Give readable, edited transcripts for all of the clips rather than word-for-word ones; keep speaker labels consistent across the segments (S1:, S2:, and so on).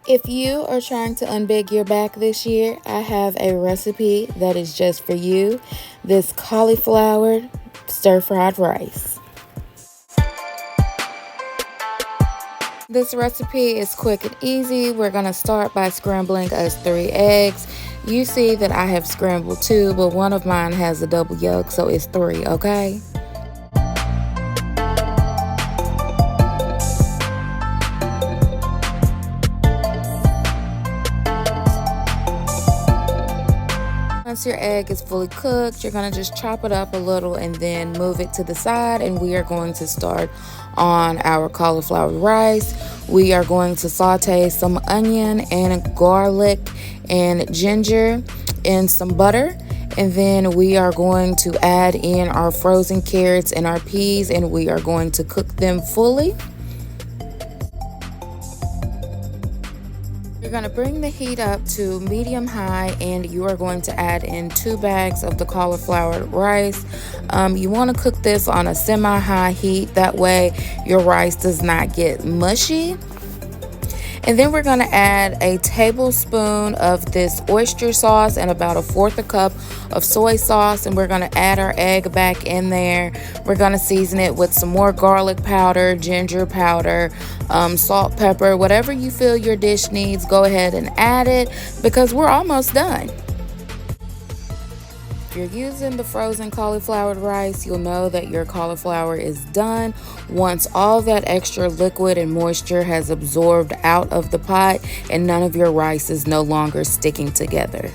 S1: If you are trying to unbig your back this year, I have a recipe that is just for you. This cauliflower stir-fried rice. This recipe is quick and easy. We're going to start by scrambling us 3 eggs. You see that I have scrambled 2, but one of mine has a double yolk, so it's 3, okay? Once your egg is fully cooked, you're going to just chop it up a little and then move it to the side, and we are going to start on our cauliflower rice. We are going to saute some onion and garlic and ginger in some butter, and then we are going to add in our frozen carrots and our peas, and we are going to cook them fully. You're going to bring the heat up to medium high, and you are going to add in 2 bags of the cauliflower rice. You want to cook this on a semi-high heat, that way your rice does not get mushy. And then we're going to add a tablespoon of this oyster sauce and about 1/4 cup of soy sauce, and we're going to add our egg back in there. We're going to season it with some more garlic powder, ginger powder, salt, pepper, whatever you feel your dish needs. Go ahead and add it because we're almost done. If you're using the frozen cauliflower rice, you'll know that your cauliflower is done once all that extra liquid and moisture has absorbed out of the pot and none of your rice is no longer sticking together.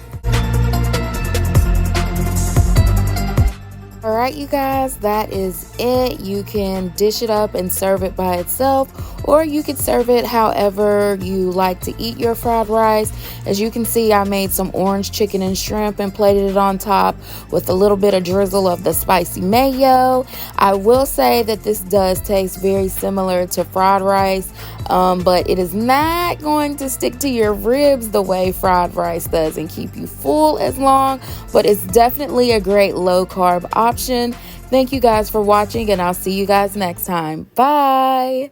S1: All right, you guys, that is it. You can dish it up and serve it by itself, or you could serve it however you like to eat your fried rice. As you can see, I made some orange chicken and shrimp and plated it on top with a little bit of drizzle of the spicy mayo. I will say that this does taste very similar to fried rice, but it is not going to stick to your ribs the way fried rice does and keep you full as long, but it's definitely a great low-carb option. Thank you guys for watching, and I'll see you guys next time. Bye!